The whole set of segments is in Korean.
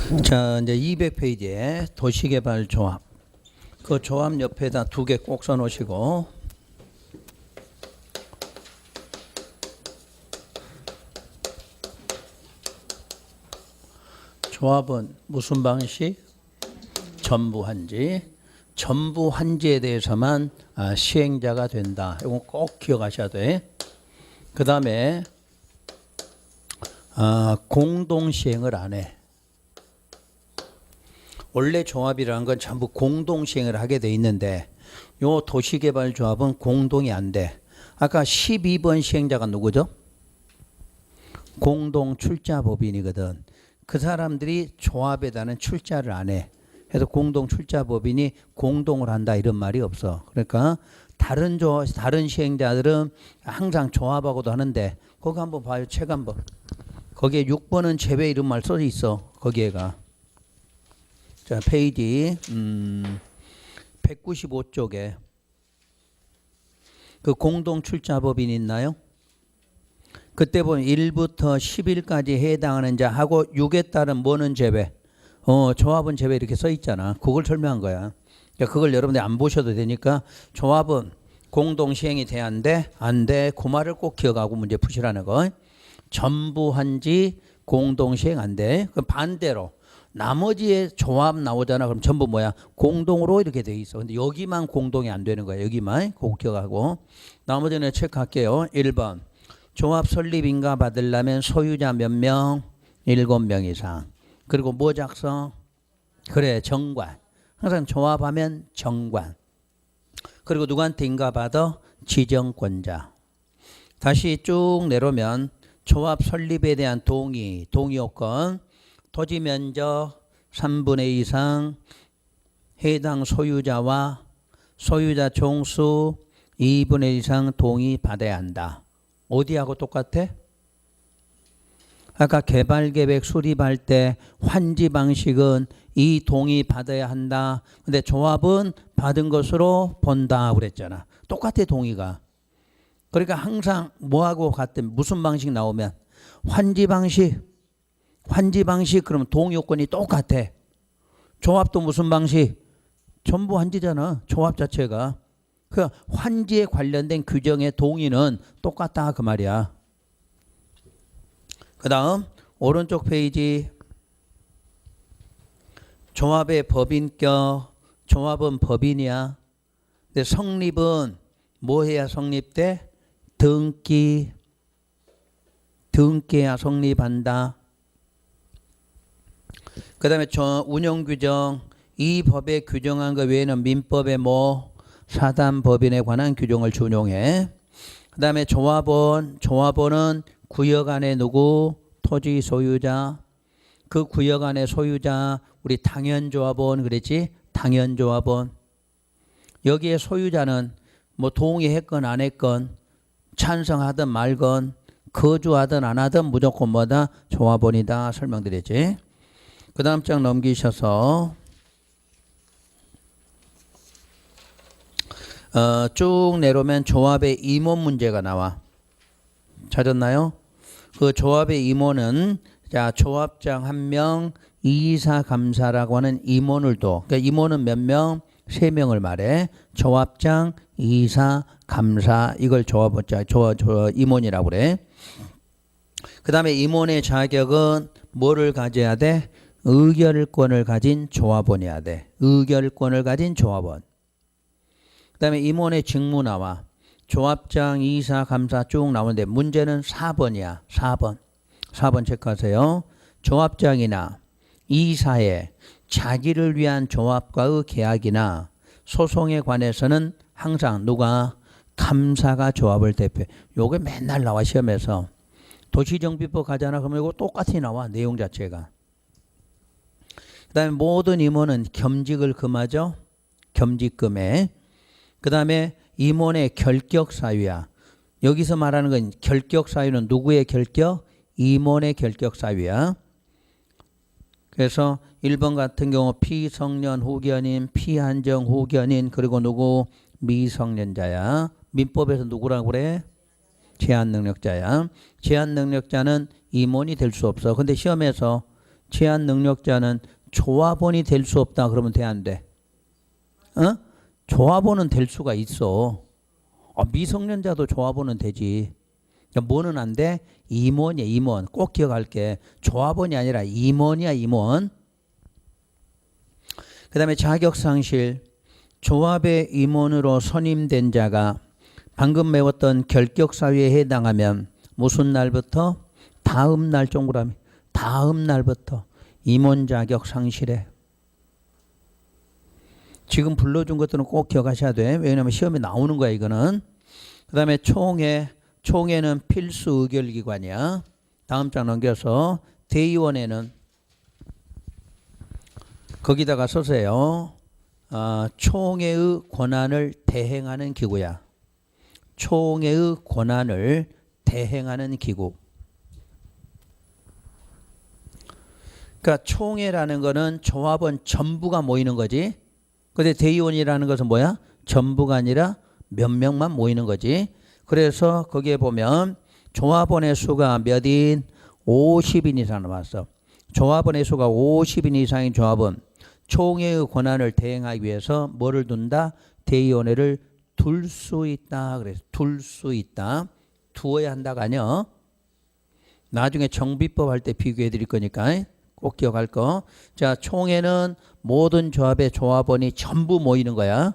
자, 이제 200페이지에 도시개발 조합. 그 조합 옆에다 두 개 꼭 써놓으시고. 조합은 무슨 방식? 전부한지. 전부한지에 대해서만 시행자가 된다. 이건 꼭 기억하셔야 돼. 그 다음에 공동시행을 안 해. 원래 조합이라는 건 전부 공동시행을 하게 돼 있는데 요 도시개발조합은 공동이 안 돼. 아까 12번 시행자가 누구죠? 공동출자법인이거든. 그 사람들이 조합에다는 출자를 안 해. 그래서 공동출자법인이 공동을 한다 이런 말이 없어. 그러니까 다른 시행자들은 항상 조합하고도 하는데 거기 한번 봐요. 책 한번. 거기에 6번은 제외 이런 말 써 있어. 거기에가. 자, 페이지 195쪽에 그 공동출자법인 있나요? 그때 보면 1부터 10일까지 해당하는 자하고 6에 따른 뭐는 제외, 조합은 제외 이렇게 써 있잖아. 그걸 설명한 거야. 그러니까 그걸 여러분들이 안 보셔도 되니까 조합은 공동시행이 돼야 안 돼? 안 돼. 그 말을 꼭 기억하고 문제 푸시라는 거. 전부 한지 공동시행 안 돼. 그럼 반대로 나머지에 조합 나오잖아. 그럼 전부 뭐야? 공동으로 이렇게 돼 있어. 근데 여기만 공동이 안 되는 거야. 여기만 꼭 기억하고. 나머지는 체크할게요. 1번. 조합 설립 인가 받으려면 소유자 몇 명? 7명 이상. 그리고 뭐 작성? 그래, 정관. 항상 조합하면 정관. 그리고 누구한테 인가 받아? 지정권자. 다시 쭉 내려오면 조합 설립에 대한 동의 요건. 토지 면적 3분의 2 이상, 해당 소유자와 소유자 총수 2분의 1 이상 동의 받아야 한다. 어디하고 똑같아? 아까 개발계획 수립할 때 환지 방식은 이 동의 받아야 한다. 근데 조합은 받은 것으로 본다 그랬잖아. 똑같아 동의가. 그러니까 항상 뭐하고 같은 무슨 방식 나오면 환지 방식 그러면 동의 요건이 똑같아. 조합도 무슨 방식? 전부 환지잖아. 조합 자체가. 그 환지에 관련된 규정의 동의는 똑같다 그 말이야. 그 다음 오른쪽 페이지 조합의 법인격. 조합은 법인이야. 근데 성립은 뭐 해야 성립돼? 등기해야 성립한다. 그 다음에 운영규정. 이 법에 규정한 것 외에는 민법에 뭐 사단법인에 관한 규정을 준용해. 그 다음에 조합원은 구역 안에 누구? 토지 소유자. 그 구역 안에 소유자 우리 당연조합원 그랬지? 당연조합원. 여기에 소유자는 뭐 동의했건 안 했건 찬성하든 말건 거주하든 안 하든 무조건 뭐다? 조합원이다 설명드렸지. 그 다음 장 넘기셔서 쭉 내려오면 조합의 임원 문제가 나와. 찾았나요? 그 조합의 임원은 자 조합장 1명, 이사 감사라고 하는 임원을 둬. 그러니까 임원은 몇 명? 3명을 말해. 조합장, 이사, 감사 이걸 임원이라고 그래. 그 다음에 임원의 자격은 뭐를 가져야 돼? 의결권을 가진 조합원이어야 돼. 의결권을 가진 조합원. 그 다음에 임원의 직무 나와. 조합장, 이사, 감사 쭉 나오는데 문제는 4번이야. 4번 체크하세요. 조합장이나 이사의 자기를 위한 조합과의 계약이나 소송에 관해서는 항상 누가? 감사가 조합을 대표해. 요게 맨날 나와 시험에서. 도시정비법 가잖아. 그러면 이거 똑같이 나와. 내용 자체가. 그 다음에 모든 임원은 겸직을 금하죠. 겸직금에. 그 다음에 임원의 결격 사유야. 여기서 말하는 건 결격 사유는 누구의 결격? 임원의 결격 사유야. 그래서 1번 같은 경우 피성년 후견인, 피한정 후견인 그리고 누구? 미성년자야. 민법에서 누구라고 그래? 제한 능력자야. 제한 능력자는 임원이 될 수 없어. 근데 시험에서 제한 능력자는 조합원이 될 수 없다 그러면 돼 안 돼? 조합원은 될 수가 있어. 미성년자도 조합원은 되지. 그러니까 뭐는 안 돼? 임원이야 임원. 꼭 기억할게. 조합원이 아니라 임원이야 임원. 그 다음에 자격상실. 조합의 임원으로 선임된 자가 방금 배웠던 결격사유에 해당하면 무슨 날부터? 다음 날 동그라미. 다음 날부터 임원 자격 상실해. 지금 불러준 것들은 꼭 기억하셔야 돼. 왜냐하면 시험에 나오는 거야 이거는. 그 다음에 총회. 총회는 필수 의결기관이야. 다음 장 넘겨서 대의원회는 거기다가 써세요. 총회의 권한을 대행하는 기구야. 총회의 권한을 대행하는 기구. 그러니까 총회라는 거는 조합원 전부가 모이는 거지. 근데 대의원이라는 것은 뭐야? 전부가 아니라 몇 명만 모이는 거지. 그래서 거기에 보면 조합원의 수가 몇인? 50인 이상 나왔어. 조합원의 수가 50인 이상인 조합은 총회의 권한을 대행하기 위해서 뭐를 둔다? 대의원회를 둘 수 있다. 그래서 둘 수 있다. 두어야 한다가 아니야. 나중에 정비법 할 때 비교해 드릴 거니까 꼭 기억할 거. 자, 총회는 모든 조합의 조합원이 전부 모이는 거야.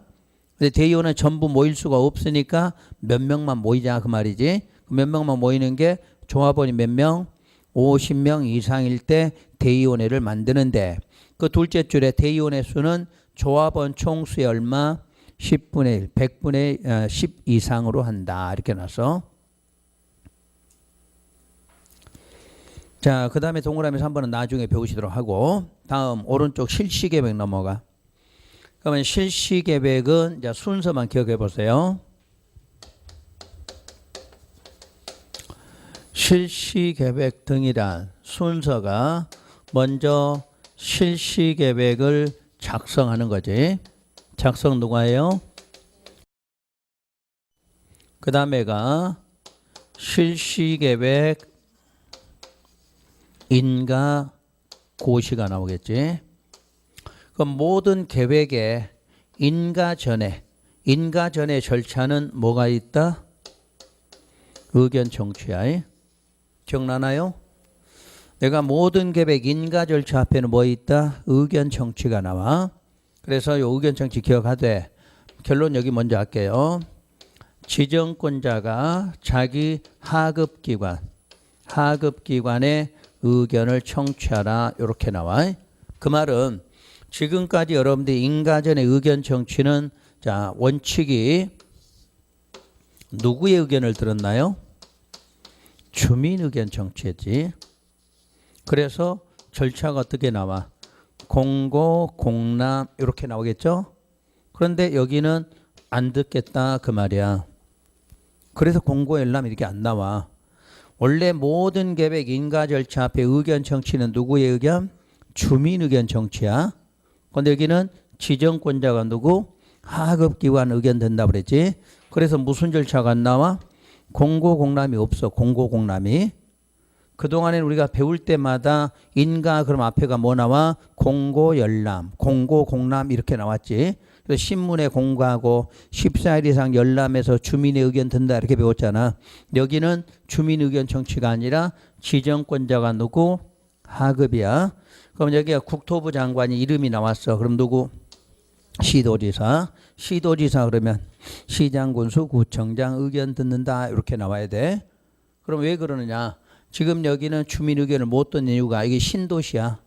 근데 대의원은 전부 모일 수가 없으니까 몇 명만 모이자 그 말이지. 몇 명만 모이는 게 조합원이 몇 명? 50명 이상일 때 대의원회를 만드는데 그 둘째 줄에 대의원회 수는 조합원 총수의 얼마? 10분의 1, 100분의 10 이상으로 한다. 이렇게 놨어. 자, 그 다음에 동그라미 3번은 나중에 배우시도록 하고 다음 오른쪽 실시계획 넘어가. 그러면 실시계획은 이제 순서만 기억해 보세요. 실시계획 등이란 순서가 먼저 실시계획을 작성하는 거지. 작성 누가 해요? 그 다음에가 실시계획 인가 고시가 나오겠지. 그럼 모든 계획에 인가 전에 절차는 뭐가 있다? 의견 청취야. 기억나나요? 내가 모든 계획 인가 절차 앞에는 뭐 있다? 의견 청취가 나와. 그래서 이 의견 청취 기억하되 결론 여기 먼저 할게요. 지정권자가 자기 하급기관의 의견을 청취하라 이렇게 나와. 그 말은 지금까지 여러분들이 인가전의 의견 청취는 자 원칙이 누구의 의견을 들었나요? 주민 의견 청취했지. 그래서 절차가 어떻게 나와? 공고, 공람 이렇게 나오겠죠? 그런데 여기는 안 듣겠다 그 말이야. 그래서 공고, 열람 이렇게 안 나와. 원래 모든 계획 인가 절차 앞에 의견 청취는 누구의 의견? 주민 의견 청취야. 그런데 여기는 지정권자가 누구? 하급기관 의견 된다고 그랬지. 그래서 무슨 절차가 안 나와? 공고, 공람이 없어. 공고, 공람이. 그동안에는 우리가 배울 때마다 인가 그럼 앞에가 뭐 나와? 공고, 열람, 공고, 공람 이렇게 나왔지. 그래서 신문에 공고하고 14일 이상 열람해서 주민의 의견 든다 이렇게 배웠잖아. 여기는 주민 의견 청취가 아니라 지정권자가 누구? 하급이야. 그럼 여기가 국토부 장관이 이름이 나왔어. 그럼 누구? 시도지사. 시도지사 그러면 시장, 군수, 구청장 의견 듣는다 이렇게 나와야 돼. 그럼 왜 그러느냐? 지금 여기는 주민 의견을 못 듣는 이유가 이게 신도시야.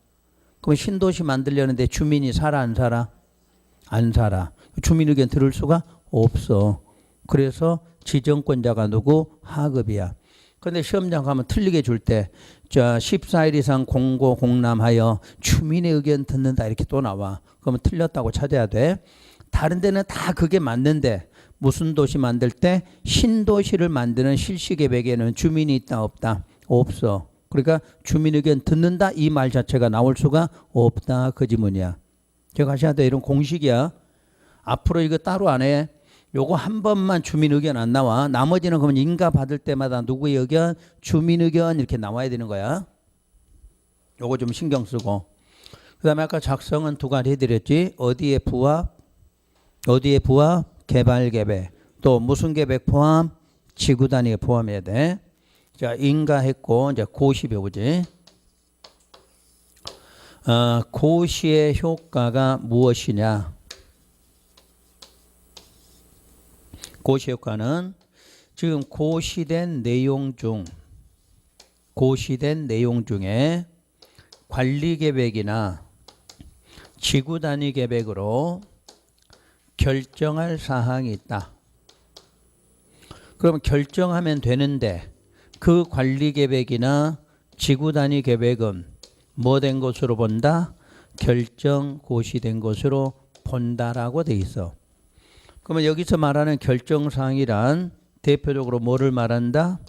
그럼 신도시 만들려는데 주민이 살아 안 살아? 안 살아. 주민 의견 들을 수가 없어. 그래서 지정권자가 누구? 하급이야. 그런데 시험장 가면 틀리게 줄 때 14일 이상 공고 공람하여 주민의 의견 듣는다 이렇게 또 나와. 그러면 틀렸다고 찾아야 돼. 다른 데는 다 그게 맞는데 무슨 도시 만들 때 신도시를 만드는 실시계획에는 주민이 있다 없다? 없어. 그러니까 주민 의견 듣는다 이 말 자체가 나올 수가 없다 그 지문이야. 기억하셔야 돼. 이런 공식이야. 앞으로 이거 따로 안 해. 요거 한 번만 주민 의견 안 나와. 나머지는 그러면 인가 받을 때마다 누구의 의견? 주민 의견 이렇게 나와야 되는 거야. 요거 좀 신경 쓰고. 그 다음에 아까 작성은 두 가지 해드렸지. 어디에 부합? 개발 계획. 또 무슨 계획 포함? 지구 단위에 포함해야 돼. 자, 인가했고, 이제 고시 배우지. 고시의 효과가 무엇이냐? 고시 효과는 지금 고시된 내용 중에 관리 계획이나 지구 단위 계획으로 결정할 사항이 있다. 그러면 결정하면 되는데 그 관리 계획이나 지구 단위 계획은 뭐 된 것으로 본다? 결정 고시된 것으로 본다라고 돼 있어. 그러면 여기서 말하는 결정 사항이란 대표적으로 뭐를 말한다?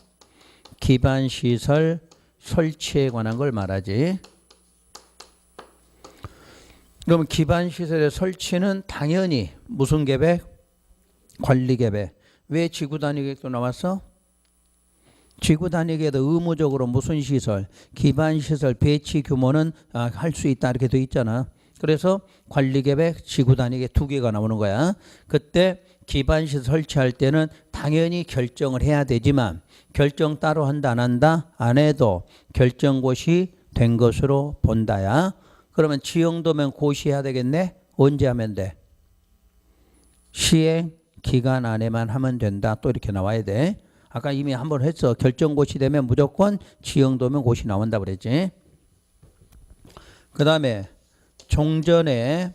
기반 시설 설치에 관한 걸 말하지. 그러면 기반 시설의 설치는 당연히 무슨 계획? 관리 계획. 왜 지구 단위 계획도 나왔어? 지구 단위 계획도 의무적으로 무슨 시설? 기반 시설 배치 규모는 할 수 있다 이렇게 돼 있잖아. 그래서 관리 계획, 지구 단위 계획 두 개가 나오는 거야. 그때 기반 시설 설치할 때는 당연히 결정을 해야 되지만 결정 따로 한다 안 한다? 안 해도 결정 고시 된 것으로 본다야. 그러면 지형도면 고시해야 되겠네? 언제 하면 돼? 시행 기간 안에만 하면 된다. 또 이렇게 나와야 돼. 아까 이미 한번 했어. 결정 고시 되면 무조건 지형도면 고시 나온다 그랬지. 그 다음에 종전에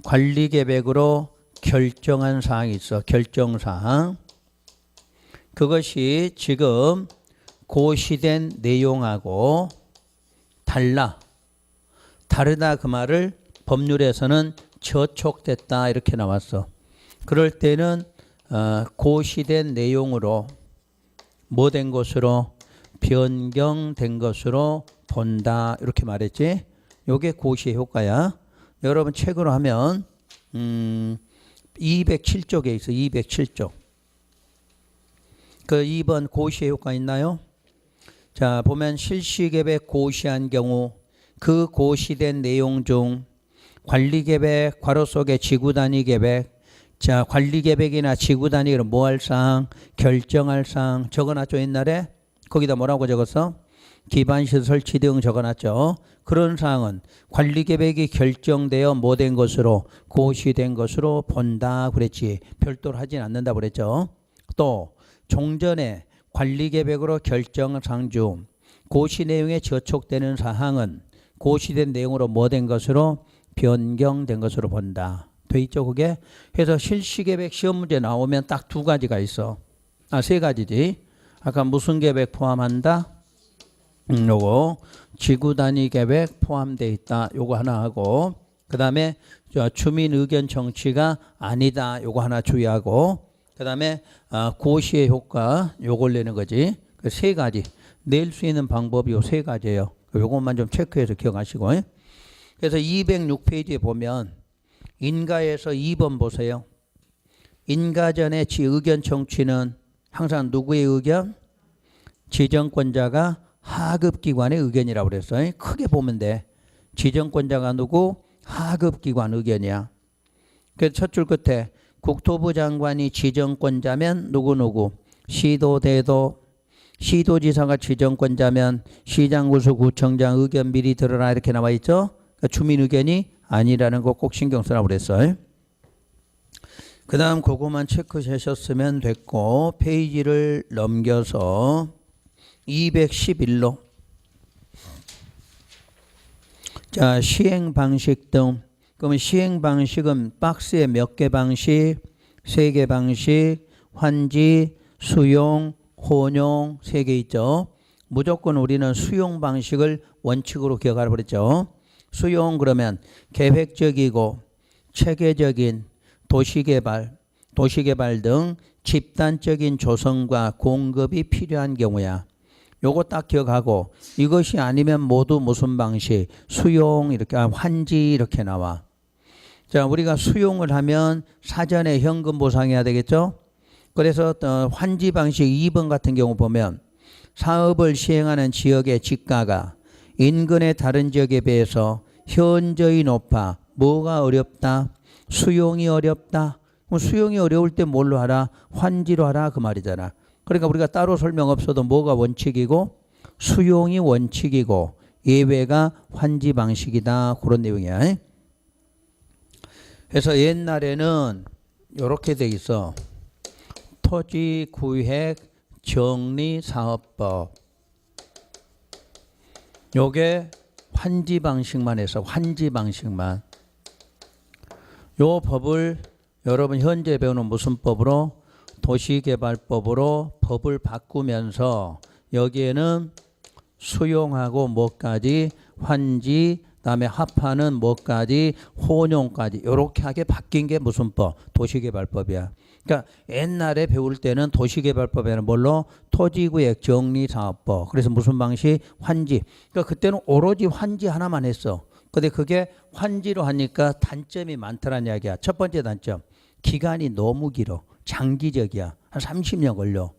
관리 계획으로 결정한 사항이 있어. 결정 사항. 그것이 지금 고시된 내용하고 다르다 그 말을 법률에서는 저촉됐다 이렇게 나왔어. 그럴 때는 고시된 내용으로 뭐 된 것으로 변경된 것으로 본다 이렇게 말했지. 요게 고시의 효과야. 여러분 책으로 하면 207쪽에 있어. 207쪽. 그 2번 고시의 효과 있나요? 자, 보면 실시계획 고시한 경우 그 고시된 내용 중 관리계획 괄호 속에 지구단위 계획. 자, 관리계획이나 지구단위로 뭐 할 사항, 결정할 사항 적어놨죠. 옛날에 거기다 뭐라고 적었어? 기반시설 설치 등 적어놨죠. 그런 사항은 관리계획이 결정되어 뭐 된 것으로 고시된 것으로 본다 그랬지. 별도로 하진 않는다 그랬죠. 또 종전에 관리계획으로 결정한 사항 중 고시 내용에 저촉되는 사항은 고시된 내용으로 뭐 된 것으로 변경된 것으로 본다. 돼 있죠 그게? 그래서 실시계획 시험 문제 나오면 딱 두 가지가 있어. 세 가지지. 아까 무슨 계획 포함한다? 요거 지구단위 계획 포함되어 있다. 요거 하나 하고 그 다음에 주민 의견 정치가 아니다. 요거 하나 주의하고 그 다음에 고시의 효과 요걸 내는 거지. 그 세 가지 낼 수 있는 방법이 요 세 가지예요. 요것만 좀 체크해서 기억하시고. 그래서 206페이지에 보면 인가에서 2번 보세요. 인가 전에 의견 청취는 항상 누구의 의견? 지정권자가 하급기관의 의견이라고 그랬어요. 크게 보면 돼. 지정권자가 누구? 하급기관 의견이야. 그래서 첫 줄 끝에 국토부 장관이 지정권자면 누구? 시도대도, 시도지사가 지정권자면 시장, 구수, 구청장 의견 미리 들어라 이렇게 나와 있죠. 그러니까 주민 의견이 아니라는 거 꼭 신경 쓰라고 그랬어요. 그 다음 그거만 체크하셨으면 됐고 페이지를 넘겨서 211로 자 시행 방식 등. 그러면 시행 방식은 박스에 몇 개 방식? 3개 방식. 환지, 수용, 혼용 3개 있죠. 무조건 우리는 수용 방식을 원칙으로 기억하라 그랬죠. 수용 그러면 계획적이고 체계적인 도시개발 등 집단적인 조성과 공급이 필요한 경우야. 요거 딱 기억하고 이것이 아니면 모두 무슨 방식? 수용 이렇게 환지 이렇게 나와. 자, 우리가 수용을 하면 사전에 현금 보상해야 되겠죠? 그래서 환지 방식 2번 같은 경우 보면 사업을 시행하는 지역의 지가가 인근의 다른 지역에 비해서 현저히 높아. 뭐가 어렵다? 수용이 어렵다. 그럼 수용이 어려울 때 뭘로 하라? 환지로 하라 그 말이잖아. 그러니까 우리가 따로 설명 없어도 뭐가 원칙이고 수용이 원칙이고 예외가 환지 방식이다. 그런 내용이야. 그래서 옛날에는 이렇게 돼 있어. 토지구획 정리사업법. 요게 환지 방식만 해서 환지 방식만. 요 법을 여러분 현재 배우는 무슨 법으로? 도시개발법으로 법을 바꾸면서 여기에는 수용하고 뭐까지 환지 그다음에 합하는 뭐까지 혼용까지 이렇게 하게 바뀐 게 무슨 법? 도시개발법이야. 그러니까 옛날에 배울 때는 도시개발법에는 뭘로? 토지구획 정리사업법. 그래서 무슨 방식? 환지. 그러니까 그때는 오로지 환지 하나만 했어. 근데 그게 환지로 하니까 단점이 많더란 이야기야. 첫 번째 단점. 기간이 너무 길어. 장기적이야. 한 30년 걸려.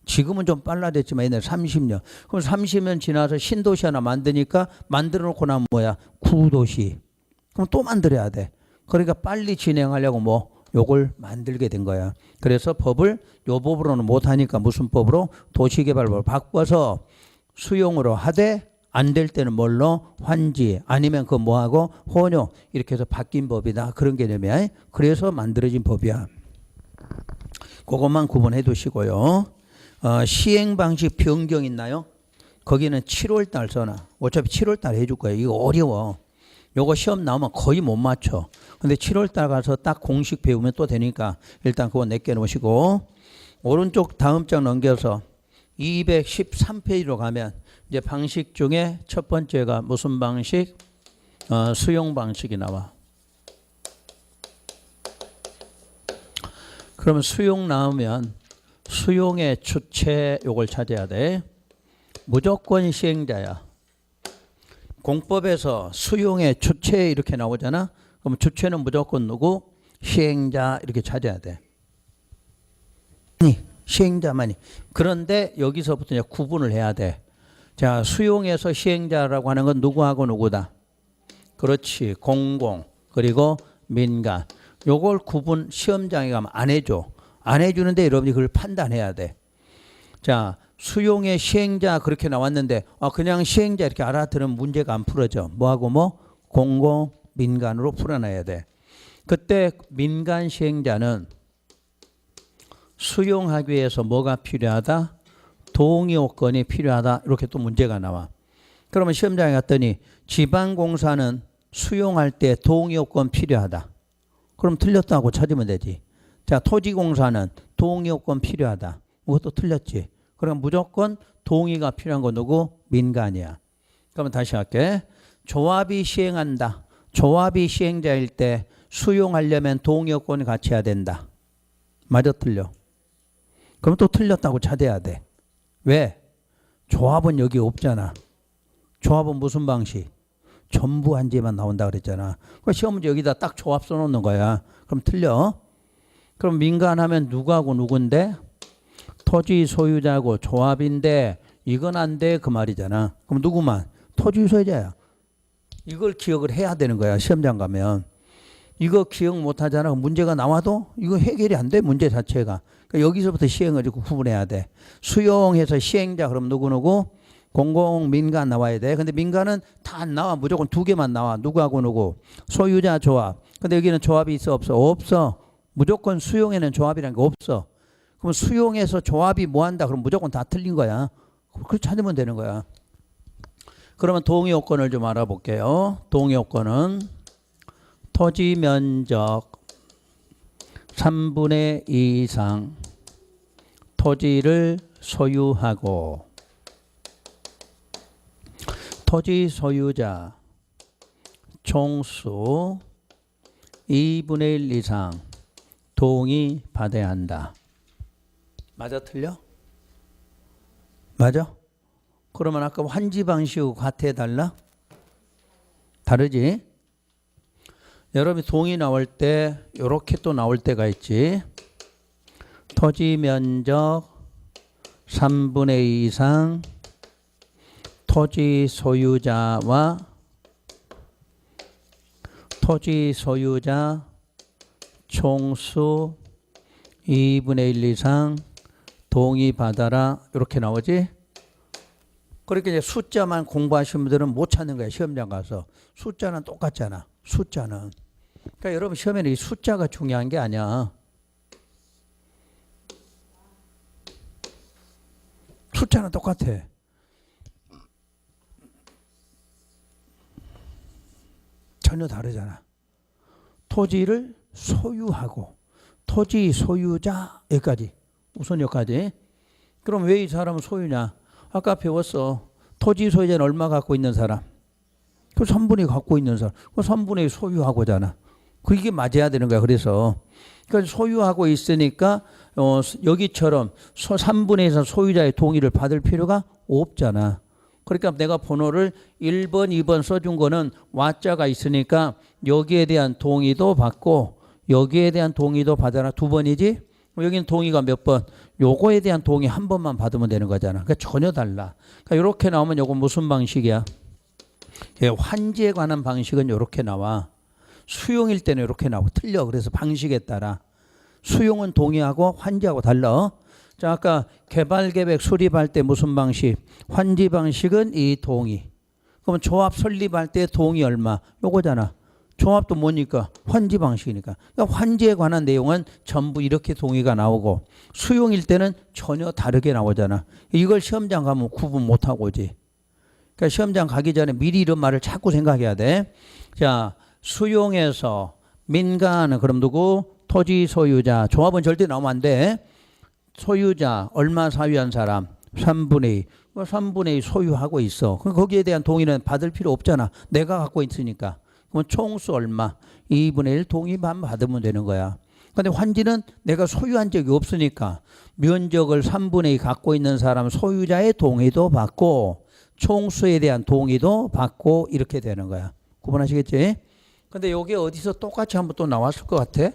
지금은 좀 빨라졌지만 옛날에 30년. 그럼 30년 지나서 신도시 하나 만드니까 만들어 놓고 나면 뭐야? 구도시. 그럼 또 만들어야 돼. 그러니까 빨리 진행하려고 뭐 요걸 만들게 된 거야. 그래서 법을 요 법으로는 못하니까 무슨 법으로? 도시개발법을 바꿔서 수용으로 하되 안 될 때는 뭘로? 환지 아니면 그 뭐하고? 혼용 이렇게 해서 바뀐 법이다. 그런 개념이야. 그래서 만들어진 법이야. 그것만 구분해 두시고요. 시행 방식 변경 있나요? 거기는 7월 달 써놔. 어차피 7월 달 해줄 거예요. 이거 어려워. 요거 시험 나오면 거의 못 맞춰. 근데 7월 달 가서 딱 공식 배우면 또 되니까 일단 그거 내게 놓으시고 오른쪽 다음 장 넘겨서 213페이지로 가면 이제 방식 중에 첫 번째가 무슨 방식? 수용 방식이 나와. 그러면 수용 나오면 수용의 주체 요걸 찾아야 돼. 무조건 시행자야. 공법에서 수용의 주체 이렇게 나오잖아. 그럼 주체는 무조건 누구? 시행자 이렇게 찾아야 돼. 시행자만이. 그런데 여기서부터 이제 구분을 해야 돼. 자, 수용에서 시행자라고 하는 건 누구하고 누구다? 그렇지. 공공 그리고 민간. 요걸 구분 시험장에 가면 안 해줘. 안 해주는데 여러분이 그걸 판단해야 돼. 자, 수용의 시행자 그렇게 나왔는데 그냥 시행자 이렇게 알아들으면 문제가 안 풀어져. 뭐하고 뭐? 공공, 민간으로 풀어놔야 돼. 그때 민간 시행자는 수용하기 위해서 뭐가 필요하다? 동의 요건이 필요하다. 이렇게 또 문제가 나와. 그러면 시험장에 갔더니 지방공사는 수용할 때 동의 요건 필요하다. 그럼 틀렸다고 찾으면 되지. 자, 토지공사는 동의 요건 필요하다. 그것도 틀렸지. 그럼 무조건 동의가 필요한 건 누구? 민간이야. 그러면 다시 할게. 조합이 시행한다. 조합이 시행자일 때 수용하려면 동의 요건이 같이 해야 된다. 맞아 틀려? 그럼 또 틀렸다고 찾아야 돼. 왜? 조합은 여기 없잖아. 조합은 무슨 방식? 전부 한지만 나온다 그랬잖아. 그러니까 시험 문제 여기다 딱 조합 써놓는 거야. 그럼 틀려. 그럼 민간하면 누구하고 누군데? 토지 소유자고 조합인데 이건 안 돼 그 말이잖아. 그럼 누구만? 토지 소유자야. 이걸 기억을 해야 되는 거야. 시험장 가면. 이거 기억 못 하잖아. 문제가 나와도 이거 해결이 안 돼. 문제 자체가. 그러니까 여기서부터 시행을 구분해야 돼. 수용해서 시행자 그럼 누구누구? 공공 민간 나와야 돼. 근데 민간은 다 안 나와. 무조건 두 개만 나와. 누구하고 누구? 소유자 조합. 근데 여기는 조합이 있어 없어? 없어. 무조건 수용에는 조합이라는 게 없어. 그럼 수용해서 조합이 뭐 한다? 그럼 무조건 다 틀린 거야. 그렇게 찾으면 되는 거야. 그러면 동의 요건을 좀 알아볼게요. 동의 요건은 토지 면적 3분의 2 이상 토지를 소유하고 토지 소유자 총수 2분의 1 이상 동의 받아야 한다. 맞아 틀려? 맞아? 그러면 아까 환지 방식하고 같아 달라? 다르지? 여러분이 동의 나올 때 이렇게 또 나올 때가 있지. 토지 면적 3분의 2 이상 토지 소유자 총수 2분의 1 이상 동의받아라 이렇게 나오지. 그렇게 이제 숫자만 공부하신 분들은 못 찾는 거야. 시험장 가서 숫자는 똑같잖아. 숫자는. 그러니까 여러분 시험에는 이 숫자가 중요한 게 아니야. 숫자는 똑같아. 전혀 다르잖아. 토지를 소유하고 토지 소유자 여기까지 우선 여기까지. 그럼 왜 이 사람은 소유냐? 아까 배웠어. 토지 소유자는 얼마 갖고 있는 사람? 그 3분의 2 갖고 있는 사람. 그 3분의 2 소유하고잖아. 그게 맞아야 되는 거야. 그래서 그러니까 소유하고 있으니까 여기처럼 3분의 2에서 소유자의 동의를 받을 필요가 없잖아. 그러니까 내가 번호를 1번, 2번 써준 거는 와자가 있으니까 여기에 대한 동의도 받고 여기에 대한 동의도 받아라. 2번이지? 여기는 동의가 몇 번? 요거에 대한 동의 한 번만 받으면 되는 거잖아. 그러니까 전혀 달라. 그러니까 이렇게 나오면 요거 무슨 방식이야? 환지에 관한 방식은 이렇게 나와. 수용일 때는 이렇게 나오고 틀려. 그래서 방식에 따라. 수용은 동의하고 환지하고 달라. 자, 아까 개발계획 수립할 때 무슨 방식? 환지 방식은 이 동의. 그러면 조합 설립할 때 동의 얼마? 요거잖아. 조합도 뭐니까? 환지 방식이니까. 그러니까 환지에 관한 내용은 전부 이렇게 동의가 나오고 수용일 때는 전혀 다르게 나오잖아. 이걸 시험장 가면 구분 못하고 오지. 그러니까 시험장 가기 전에 미리 이런 말을 자꾸 생각해야 돼. 자, 수용에서 민간은 그럼 누구? 토지 소유자. 조합은 절대 나오면 안 돼. 소유자 얼마 사유한 사람? 3분의 2. 3분의 2 소유하고 있어. 그럼 거기에 대한 동의는 받을 필요 없잖아. 내가 갖고 있으니까. 그럼 총수 얼마? 2분의 1 동의만 받으면 되는 거야. 근데 환지는 내가 소유한 적이 없으니까 면적을 3분의 2 갖고 있는 사람 소유자의 동의도 받고 총수에 대한 동의도 받고 이렇게 되는 거야. 구분하시겠지? 근데 여기 어디서 똑같이 한번 또 나왔을 것 같아?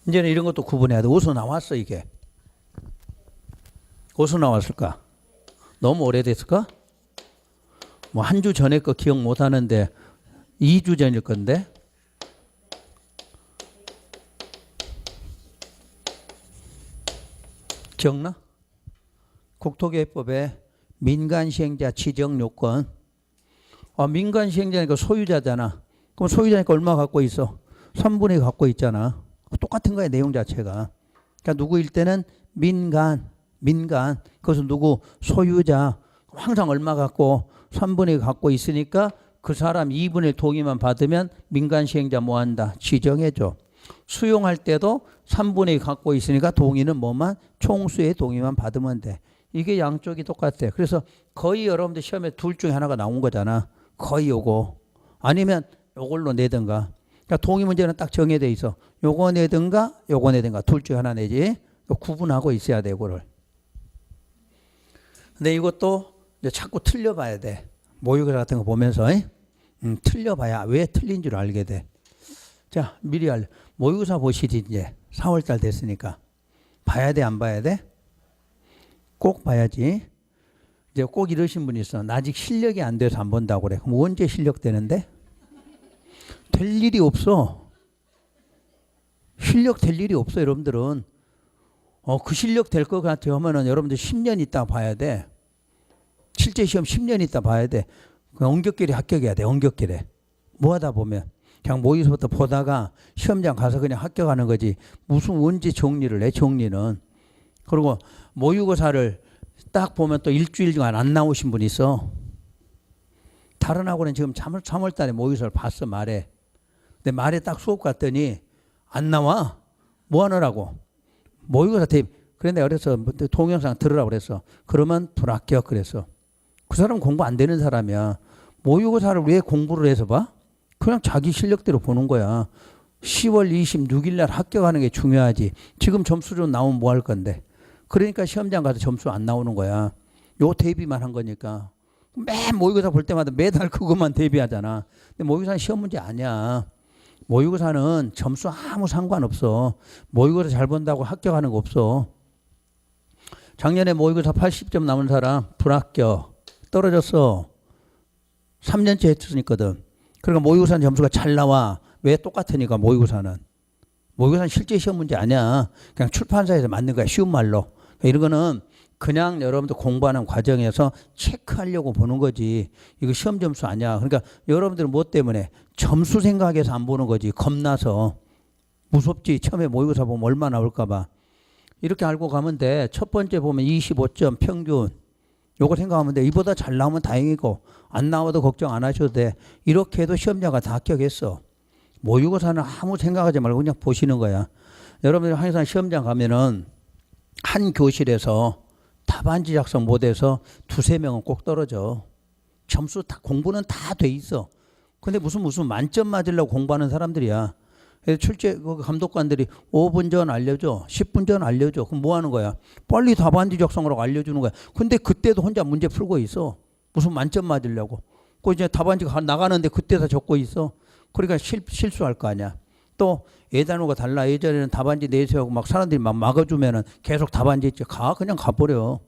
이제는 이런 것도 구분해야 돼. 어디서 나왔어 이게? 어디서 나왔을까? 너무 오래됐을까? 뭐 한 주 전에 거 기억 못 하는데 2주 전일 건데. 기억나? 국토개혁법에 민간시행자 지정요건. 민간시행자니까 소유자잖아. 그럼 소유자니까 얼마 갖고 있어? 3분의 2 갖고 있잖아. 똑같은 거야 내용 자체가. 그러니까 누구일 때는 민간. 그것은 누구? 소유자. 항상 얼마 갖고? 3분의 2 갖고 있으니까 그 사람 2분의 1 동의만 받으면 민간시행자 뭐 한다? 지정해줘. 수용할 때도 3분의 2 갖고 있으니까 동의는 뭐만? 총수의 동의만 받으면 돼. 이게 양쪽이 똑같아. 그래서 거의 여러분들 시험에 둘 중에 하나가 나온 거잖아. 거의 요거. 아니면 요걸로 내든가. 그러니까 동의 문제는 딱 정해져 있어. 요거 내든가 요거 내든가 둘 중에 하나 내지. 구분하고 있어야 돼 이거를. 근데 이것도 이제 자꾸 틀려봐야 돼. 모의고사 같은 거 보면서 틀려봐야 왜 틀린 줄 알게 돼. 자, 미리 모의고사 보시지 이제 4월달 됐으니까. 봐야 돼 안 봐야 돼? 꼭 봐야지. 이제 꼭 이러신 분이 있어. 나 아직 실력이 안 돼서 안 본다고 그래. 그럼 언제 실력 되는데? 될 일이 없어. 실력 될 일이 없어 여러분들은. 그 실력 될 것 같아 하면은 여러분들 10년 있다 봐야 돼. 실제 시험 10년 있다 봐야 돼. 엉겹결에 합격해야 돼. 엉겹결에. 뭐 하다 보면 그냥 모의고사부터 보다가 시험장 가서 그냥 합격하는 거지. 무슨 언제 정리를 해 정리는. 그리고 모의고사를 딱 보면 또 일주일 동안 안 나오신 분 있어. 다른 학원은 지금 3월 달에 모의고사를 봤어 말에. 근데 말에 딱 수업 갔더니 안 나와. 뭐 하느라고. 모의고사 대입. 그래 내가 그래서 동영상 들으라고 그랬어. 그러면 불합격 그랬어. 그 사람은 공부 안 되는 사람이야. 모의고사를 왜 공부를 해서 봐? 그냥 자기 실력대로 보는 거야. 10월 26일 날 합격하는 게 중요하지. 지금 점수 좀 나오면 뭐 할 건데. 그러니까 시험장 가서 점수 안 나오는 거야. 요 대비만 한 거니까. 매 모의고사 볼 때마다 매달 그것만 대비하잖아. 근데 모의고사는 시험 문제 아니야. 모의고사는 점수 아무 상관없어. 모의고사 잘 본다고 합격하는 거 없어. 작년에 모의고사 80점 남은 사람 불합격. 떨어졌어. 3년째 했으니거든. 그러니까 모의고사 점수가 잘 나와. 왜? 똑같으니까 모의고사는. 모의고사는 실제 시험 문제 아니야. 그냥 출판사에서 만든 거야. 쉬운 말로. 그러니까 이런 거는 그냥 여러분들 공부하는 과정에서 체크하려고 보는 거지. 이거 시험 점수 아니야. 그러니까 여러분들은 뭐 때문에? 점수 생각해서 안 보는 거지. 겁나서. 무섭지. 처음에 모의고사 보면 얼마 나올까 봐. 이렇게 알고 가면 돼. 첫 번째 보면 25점 평균. 요거 생각하면 돼. 이보다 잘 나오면 다행이고 안 나와도 걱정 안 하셔도 돼. 이렇게 해도 시험자가 다 합격했어. 모의고사는 아무 생각하지 말고 그냥 보시는 거야. 여러분들 항상 시험장 가면은 한 교실에서 답안지 작성 못해서 두세 명은 꼭 떨어져. 점수 다 공부는 다 돼 있어. 근데 무슨 만점 맞으려고 공부하는 사람들이야. 그래서 출제 감독관들이 5분 전 알려줘, 10분 전 알려줘. 그럼 뭐 하는 거야? 빨리 답안지 작성하라고 알려주는 거야. 근데 그때도 혼자 문제 풀고 있어. 무슨 만점 맞으려고. 그 이제 답안지가 나가는데 그때 다 적고 있어. 그러니까 실수할 거 아니야. 또 예단호가 달라. 예전에는 답안지 내세우고 막 사람들이 막 막아주면은 계속 답안지 있지. 그냥 가버려.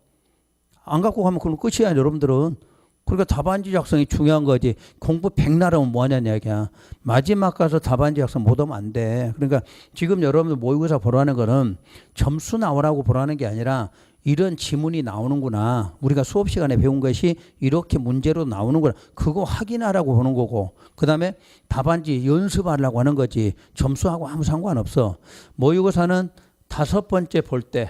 안 갖고 가면 그럼 끝이야, 여러분들은. 그러니까 답안지 작성이 중요한 거지. 공부 백날 하면 뭐하냐는 얘기야. 마지막 가서 답안지 작성 못 하면 안 돼. 그러니까 지금 여러분들 모의고사 보라는 거는 점수 나오라고 보라는 게 아니라 이런 지문이 나오는구나. 우리가 수업 시간에 배운 것이 이렇게 문제로 나오는구나. 그거 확인하라고 보는 거고. 그 다음에 답안지 연습하려고 하는 거지. 점수하고 아무 상관없어. 모의고사는 5번째 볼 때,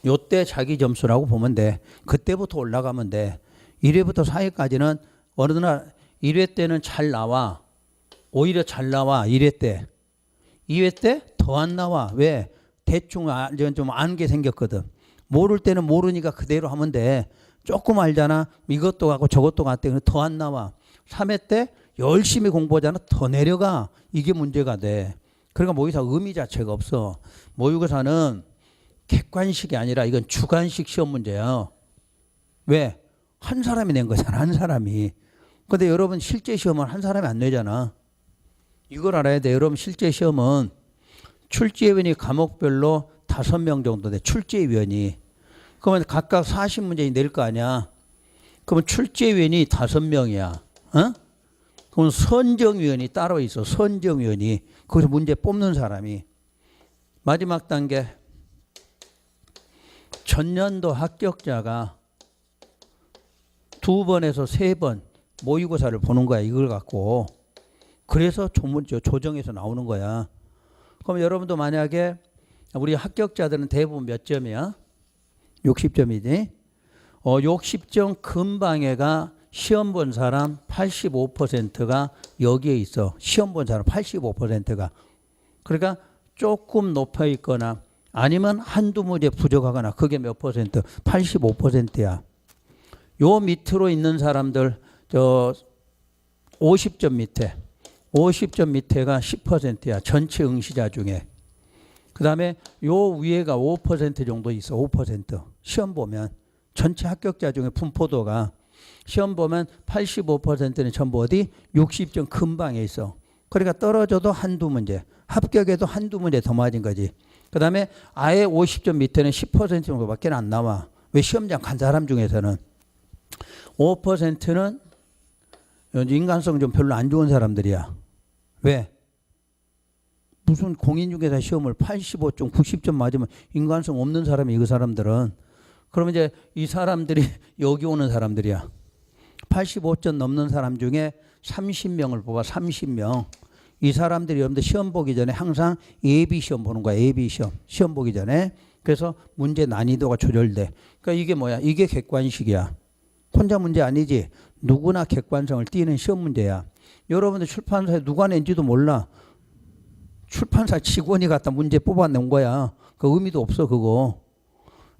요때 자기 점수라고 보면 돼. 그때부터 올라가면 돼. 1회부터 4회까지는 어느 날 1회 때는 잘 나와. 오히려 잘 나와. 1회 때. 2회 때 더 안 나와. 왜? 대충 좀 아는 게 생겼거든. 모를 때는 모르니까 그대로 하면 돼. 조금 알잖아. 이것도 가고 저것도 갔대. 더 안 나와. 3회 때 열심히 공부하잖아. 더 내려가. 이게 문제가 돼. 그러니까 모의고사 의미 자체가 없어. 모의고사는 객관식이 아니라 이건 주관식 시험 문제야. 왜? 한 사람이 낸 거잖아. 한 사람이. 근데 여러분 실제 시험은 한 사람이 안 내잖아. 이걸 알아야 돼. 여러분 실제 시험은 출제위원이 과목별로 5명 정도 돼. 출제위원이. 그러면 각각 40문제씩 낼 거 아니야. 그러면 출제위원이 5명이야. 어? 그럼 선정위원이 따로 있어. 선정위원이. 거기서 문제 뽑는 사람이. 마지막 단계. 전년도 합격자가 2번에서 3번 모의고사를 보는 거야. 이걸 갖고. 그래서 조정해서 나오는 거야. 그럼 여러분도 만약에 우리 합격자들은 대부분 몇 점이야? 60점이지. 60점 근방에가 시험 본 사람 85%가 여기에 있어. 시험 본 사람 85%가. 그러니까 조금 높아 있거나 아니면 한두 문제 부족하거나 그게 몇 퍼센트? 85%야. 요 밑으로 있는 사람들 저 50점 밑에 50점 밑에가 10%야. 전체 응시자 중에. 그 다음에 요 위에가 5% 정도 있어. 5%. 시험 보면 전체 합격자 중에 분포도가 시험 보면 85%는 전부 어디? 60점 근방에 있어. 그러니까 떨어져도 한두 문제, 합격에도 한두 문제 더 맞은 거지. 그 다음에 아예 50점 밑에는 10% 정도밖에 안 나와. 왜? 시험장 간 사람 중에서는 5%는 인간성 좀 별로 안 좋은 사람들이야. 왜? 무슨 공인중개사 시험을 85점, 90점 맞으면 인간성 없는 사람이 그 사람들은. 그러면 이제 이 사람들이 여기 오는 사람들이야. 85점 넘는 사람 중에 30명을 뽑아. 30명. 이 사람들이 여러분들 시험 보기 전에 항상 예비 시험 보는 거야. 예비 시험. 시험 보기 전에. 그래서 문제 난이도가 조절돼. 그러니까 이게 뭐야? 이게 객관식이야. 혼자 문제 아니지. 누구나 객관성을 띠는 시험 문제야. 여러분들 출판사에 누가 낸지도 몰라. 출판사 직원이 갖다 문제 뽑아낸 거야. 그 의미도 없어 그거.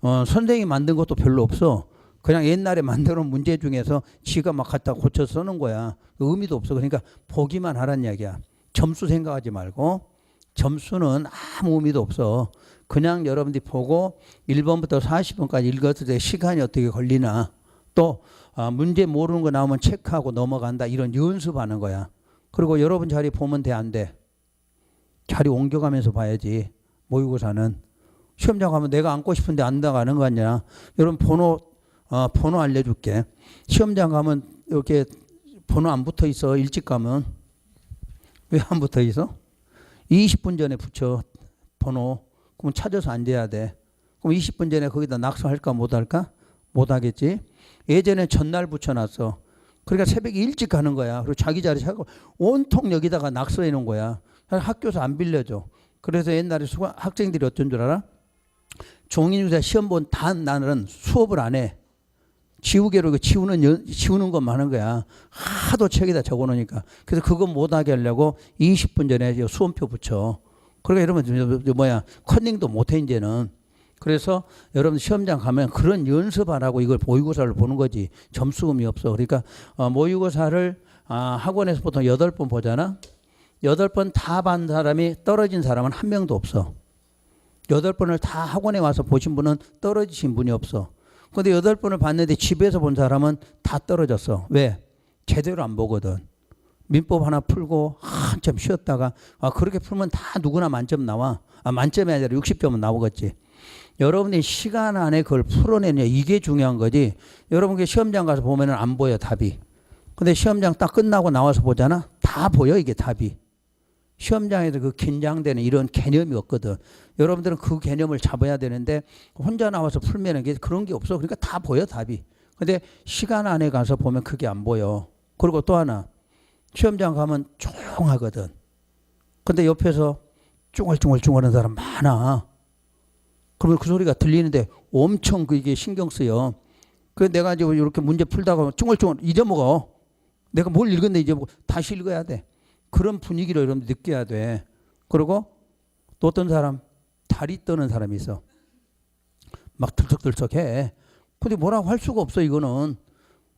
선생님이 만든 것도 별로 없어. 그냥 옛날에 만들어 놓은 문제 중에서 지가 막 갖다 고쳐 쓰는 거야. 그 의미도 없어. 그러니까 보기만 하란 이야기야. 점수 생각하지 말고. 점수는 아무 의미도 없어. 그냥 여러분들이 보고 1번부터 40번까지 읽었을 때 시간이 어떻게 걸리나. 또 문제 모르는 거 나오면 체크하고 넘어간다. 이런 연습하는 거야. 그리고 여러분 자리 보면 돼, 안 돼? 자리 옮겨가면서 봐야지. 모의고사는. 시험장 가면 내가 앉고 싶은데 안 나가는 거 아니야. 여러분 번호 알려줄게. 시험장 가면 이렇게 번호 안 붙어 있어. 일찍 가면. 왜 안 붙어 있어? 20분 전에 붙여 번호. 그럼 찾아서 앉아야 돼. 그럼 20분 전에 거기다 낙서할까 못할까? 못하겠지. 예전에 전날 붙여놨어. 그러니까 새벽에 일찍 가는 거야. 그리고 자기 자리 찾고 온통 여기다가 낙서해 놓은 거야. 학교에서 안 빌려줘. 그래서 옛날에 학생들이 어떤 줄 알아? 종이누사 시험 본 다음 날은 수업을 안 해. 지우개로 지우는 것만 하는 거야. 하도 책에다 적어놓으니까. 그래서 그거 못하게 하려고 20분 전에 수험표 붙여. 그러니까 여러분 컨닝도 못해 이제는. 그래서 여러분 시험장 가면 그런 연습하라고 이걸 모의고사를 보는 거지. 점수금이 없어. 그러니까 모의고사를 학원에서 보통 8번 보잖아. 8번 다 반 사람이 떨어진 사람은 한 명도 없어. 8번을 다 학원에 와서 보신 분은 떨어지신 분이 없어. 근데 8번을 봤는데 집에서 본 사람은 다 떨어졌어. 왜? 제대로 안 보거든. 민법 하나 풀고 한참 쉬었다가 그렇게 풀면 다 누구나 만점 나와. 만점이 아니라 60점은 나오겠지. 여러분이 시간 안에 그걸 풀어내냐 이게 중요한 거지. 여러분 시험장 가서 보면 안 보여 답이. 근데 시험장 딱 끝나고 나와서 보잖아. 다 보여 이게 답이. 시험장에서 그 긴장되는 이런 개념이 없거든. 여러분들은 그 개념을 잡아야 되는데 혼자 나와서 풀면은 그런 게 없어. 그러니까 다 보여 답이. 근데 시간 안에 가서 보면 그게 안 보여. 그리고 또 하나 시험장 가면 조용하거든. 근데 옆에서 쭝얼쭝얼쭝얼하는 사람 많아. 그러면 그 소리가 들리는데 엄청 그게 신경 쓰여. 그래서 내가 이제 이렇게 문제 풀다가 쭝얼쭝얼 잊어먹어. 내가 뭘 읽었는데 잊어먹고 다시 읽어야 돼. 그런 분위기를 여러분 느껴야 돼. 그리고 또 어떤 사람 다리 떠는 사람이 있어. 막 들썩들썩해. 근데 뭐라고 할 수가 없어 이거는.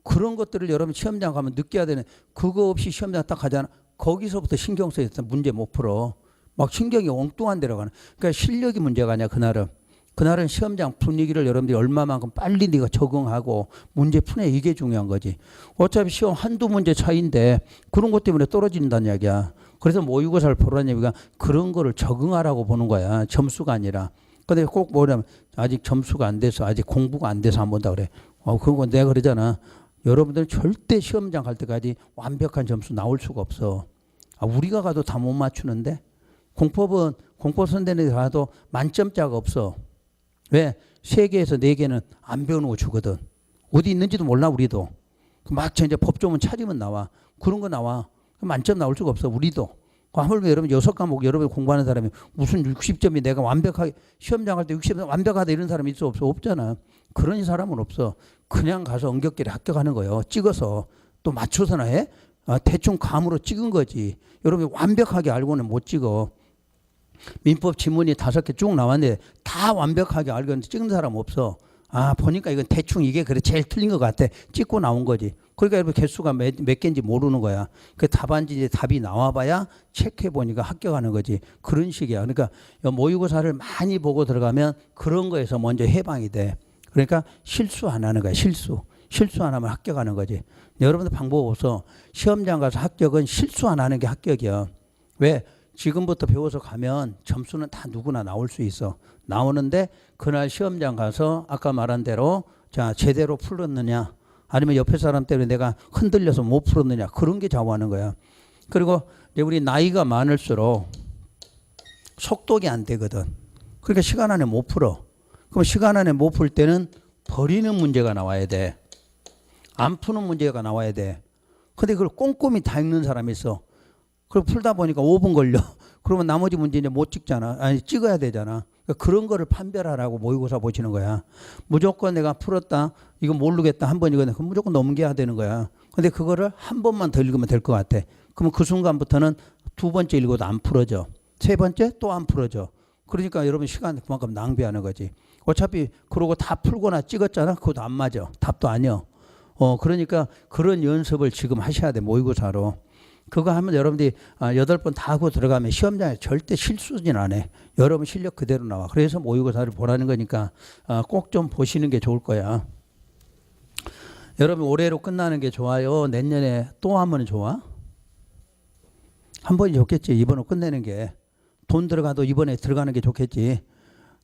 그런 것들을 여러분 시험장 가면 느껴야 되는. 그거 없이 시험장 딱 가잖아. 거기서부터 신경 써야 돼. 문제 못 풀어. 막 신경이 엉뚱한 데로 가는. 그러니까 실력이 문제가 아니야 그날은. 그날은 시험장 분위기를 여러분들이 얼마만큼 빨리 네가 적응하고 문제 푸네 이게 중요한 거지. 어차피 시험 한두 문제 차이인데 그런 것 때문에 떨어진다는 이야기야. 그래서 모의고사를 보라는 얘기가 그런 거를 적응하라고 보는 거야. 점수가 아니라. 근데 꼭 뭐냐면 아직 점수가 안 돼서 아직 공부가 안 돼서 안 본다 그래. 그건 내가 그러잖아. 여러분들은 절대 시험장 갈 때까지 완벽한 점수 나올 수가 없어. 우리가 가도 다 못 맞추는데 공법은 공법 선대는 가도 만점자가 없어. 왜? 3개에서 4개는 안 배워놓고 주거든. 어디 있는지도 몰라 우리도. 막 이제 법조문 찾으면 나와. 그런 거 나와. 만점 나올 수가 없어 우리도. 하물며 여러분 6과목 여러분 공부하는 사람이 무슨 60점이 내가 완벽하게 시험장 갈 때 60점 완벽하다 이런 사람이 있어 없어? 없잖아. 그런 사람은 없어. 그냥 가서 엉겹결에 합격하는 거예요. 찍어서. 또 맞춰서나 해? 대충 감으로 찍은 거지. 여러분이 완벽하게 알고는 못 찍어. 민법 지문이 5개 쭉 나왔는데 다 완벽하게 알고 찍는 사람 없어. 보니까 이건 대충 이게 그래 제일 틀린 것 같아. 찍고 나온 거지. 그러니까 여러분 개수가 몇 개인지 모르는 거야. 그 답안지 이제 답이 나와봐야 체크해 보니까 합격하는 거지. 그런 식이야. 그러니까 모의고사를 많이 보고 들어가면 그런 거에서 먼저 해방이 돼. 그러니까 실수 안 하는 거야. 실수 안 하면 합격하는 거지. 여러분들 방법 없어. 시험장 가서 합격은 실수 안 하는 게 합격이야. 왜? 지금부터 배워서 가면 점수는 다 누구나 나올 수 있어. 나오는데 그날 시험장 가서 아까 말한 대로 자 제대로 풀었느냐 아니면 옆에 사람 때문에 내가 흔들려서 못 풀었느냐 그런 게 좌우하는 거야. 그리고 이제 우리 나이가 많을수록 속독이 안 되거든. 그러니까 시간 안에 못 풀어. 그럼 시간 안에 못 풀 때는 버리는 문제가 나와야 돼. 안 푸는 문제가 나와야 돼. 근데 그걸 꼼꼼히 다 읽는 사람이 있어. 그걸 풀다 보니까 5분 걸려. 그러면 나머지 문제 이제 못 찍잖아. 아니 찍어야 되잖아. 그러니까 그런 거를 판별하라고 모의고사 보시는 거야. 무조건 내가 풀었다. 이거 모르겠다. 한 번 이거는 무조건 넘겨야 되는 거야. 근데 그거를 한 번만 더 읽으면 될 것 같아. 그러면 그 순간부터는 2번째 읽어도 안 풀어져. 3번째 또 안 풀어져. 그러니까 여러분 시간 그만큼 낭비하는 거지. 어차피 그러고 다 풀거나 찍었잖아. 그것도 안 맞아. 답도 아니야. 그러니까 그런 연습을 지금 하셔야 돼. 모의고사로. 그거 하면 여러분들이 8번 다 하고 들어가면 시험장에 절대 실수진 안 해. 여러분 실력 그대로 나와. 그래서 모의고사를 보라는 거니까 꼭 좀 보시는 게 좋을 거야. 여러분 올해로 끝나는 게 좋아요? 내년에 또 하면 좋아? 한 번이 좋겠지. 이번으로 끝내는 게. 돈 들어가도 이번에 들어가는 게 좋겠지.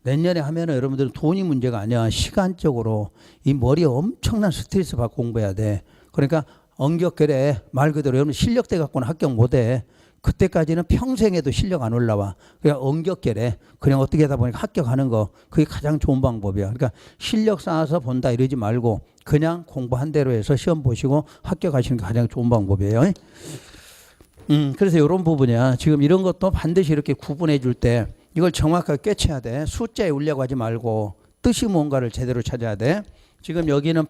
내년에 하면은 여러분들은 돈이 문제가 아니야. 시간적으로 이 머리에 엄청난 스트레스 받고 공부해야 돼. 그러니까 엉겹결에 말 그대로 여러분 실력대 갖고는 합격 못해. 그때까지는 평생에도 실력 안 올라와. 그냥 엉겹결에 그냥 어떻게 하다 보니까 합격하는 거 그게 가장 좋은 방법이야. 그러니까 실력 쌓아서 본다 이러지 말고 그냥 공부한 대로 해서 시험 보시고 합격하시는 게 가장 좋은 방법이에요. 그래서 이런 부분이야. 지금 이런 것도 반드시 이렇게 구분해 줄 때 이걸 정확하게 꿰쳐야 돼. 숫자에 울려고 하지 말고 뜻이 뭔가를 제대로 찾아야 돼. 지금 여기는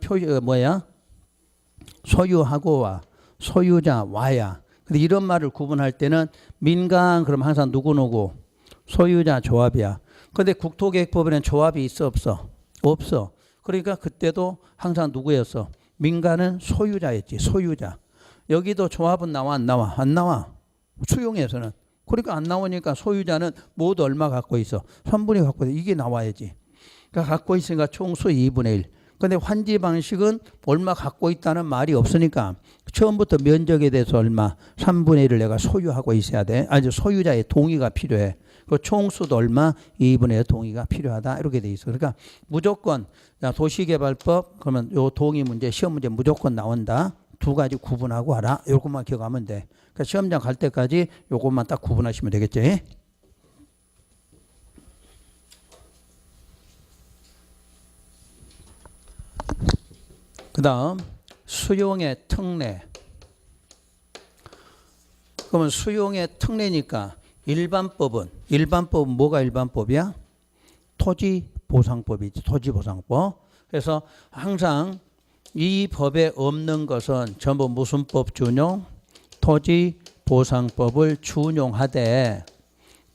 소유하고와 소유자 와야. 근데 이런 말을 구분할 때는 민간 그럼 항상 누구누구 소유자 조합이야. 근데 국토계획법에는 조합이 있어 없어? 없어. 그러니까 그때도 항상 누구였어? 민간은 소유자였지. 소유자. 여기도 조합은 나와 안 나와? 안 나와. 수용에서는. 그러니까 안 나오니까 소유자는 모두 얼마 갖고 있어? 3분의 갖고 있어. 이게 나와야지. 그러니까 갖고 있으니까 총수 2분의 1. 근데 환지 방식은 얼마 갖고 있다는 말이 없으니까 처음부터 면적에 대해서 얼마 3분의 1을 내가 소유하고 있어야 돼. 아니 소유자의 동의가 필요해. 그 총수도 얼마 2분의 1 동의가 필요하다. 이렇게 돼 있어. 그러니까 무조건 도시개발법 그러면 요 동의 문제 시험 문제 무조건 나온다. 두 가지 구분하고 하라. 요것만 기억하면 돼. 그러니까 시험장 갈 때까지 요것만 딱 구분하시면 되겠지. 그 다음 수용의 특례. 그러면 수용의 특례니까 일반법은 뭐가 일반법이야? 토지보상법이지. 토지보상법. 그래서 항상 이 법에 없는 것은 전부 무슨 법 준용? 토지보상법을 준용하되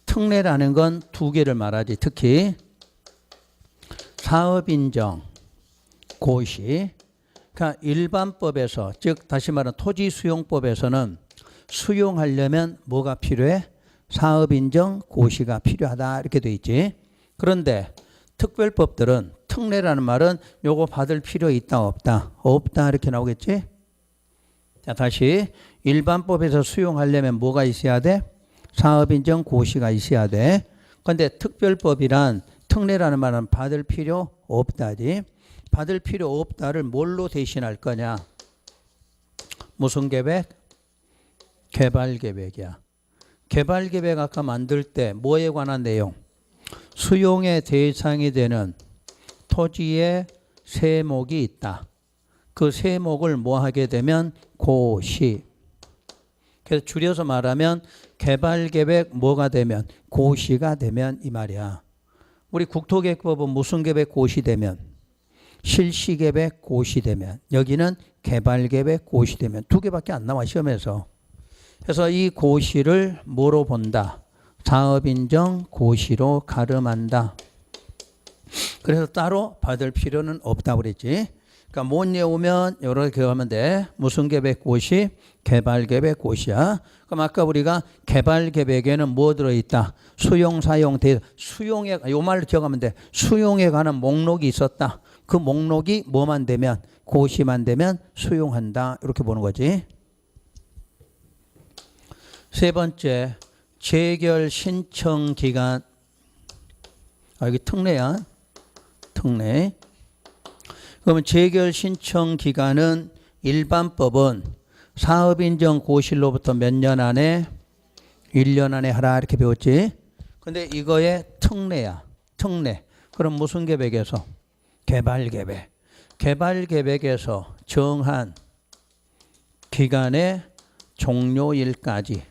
특례라는 건 두 개를 말하지. 특히 사업인정, 고시. 그러니까 일반법에서 즉 다시 말하면 토지수용법에서는 수용하려면 뭐가 필요해? 사업인정, 고시가 필요하다 이렇게 돼 있지. 그런데 특별법들은 특례라는 말은 요거 받을 필요 있다 없다? 없다 이렇게 나오겠지. 자 다시 일반법에서 수용하려면 뭐가 있어야 돼? 사업인정, 고시가 있어야 돼. 그런데 특별법이란 특례라는 말은 받을 필요 없다지. 받을 필요 없다를 뭘로 대신할 거냐? 무슨 계획? 개발계획이야. 개발계획 아까 만들 때 뭐에 관한 내용? 수용의 대상이 되는 토지의 세목이 있다. 그 세목을 뭐 하게 되면 고시. 그래서 줄여서 말하면 개발계획 뭐가 되면 고시가 되면 이 말이야. 우리 국토계획법은 무슨 계획 고시되면? 실시계획 고시되면. 여기는 개발계획 고시되면. 두 개밖에 안 나와 시험에서. 그래서 이 고시를 뭐로 본다? 사업인정 고시로 가름한다. 그래서 따로 받을 필요는 없다고 그랬지. 그러니까 못 외우면 이렇게 하면 돼. 무슨 계획 고시? 개발계획 고시야. 그럼 아까 우리가 개발계획에는 뭐 들어있다? 수용, 사용, 수용에, 요 말로 기억하면 돼. 수용에 관한 목록이 있었다. 그 목록이 뭐만 되면? 고시만 되면 수용한다. 이렇게 보는 거지. 세 번째, 재결 신청 기간. 여기 특례야. 특례. 그러면 재결 신청 기간은 일반법은 사업인정 고시로부터 몇 년 안에? 1년 안에 하라 이렇게 배웠지. 근데 이거의 특례야. 특례. 그럼 무슨 계획에서? 개발계획. 개발계획에서 정한 기간의 종료일까지.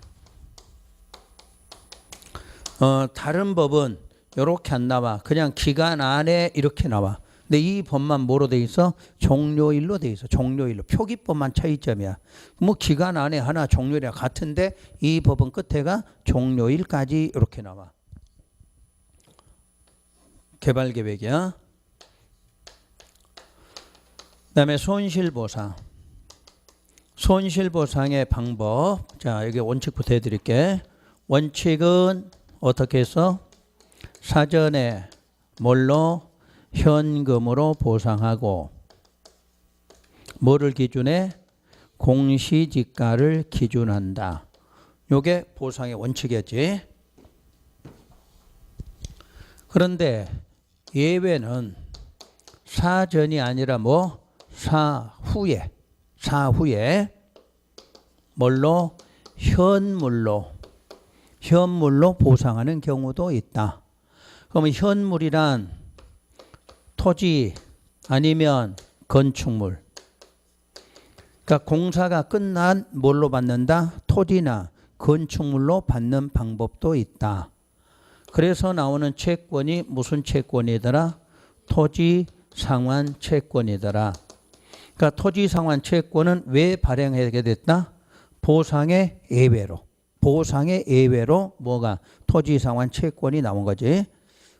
다른 법은 이렇게 안 나와. 그냥 기간 안에 이렇게 나와. 근데 이 법만 뭐로 돼 있어? 종료일로 돼 있어. 종료일로. 표기법만 차이점이야. 뭐 기간 안에 하나 종료일이랑 같은데 이 법은 끝에가 종료일까지 이렇게 나와. 개발계획이야. 그다음에 손실보상. 손실보상의 방법. 자 여기 원칙부터 해드릴게. 원칙은 어떻게 해서? 사전에 뭘로? 현금으로 보상하고 뭐를 기준해? 공시지가를 기준한다. 요게 보상의 원칙이었지. 그런데 예외는 사전이 아니라 뭐 사후에 뭘로 현물로 보상하는 경우도 있다. 그러면 현물이란 토지 아니면 건축물. 그러니까 공사가 끝난 뭘로 받는다? 토지나 건축물로 받는 방법도 있다. 그래서 나오는 채권이 무슨 채권이더라? 토지 상환 채권이더라. 그러니까 토지 상환 채권은 왜 발행하게 됐다? 보상의 예외로. 뭐가 토지 상환 채권이 나온 거지.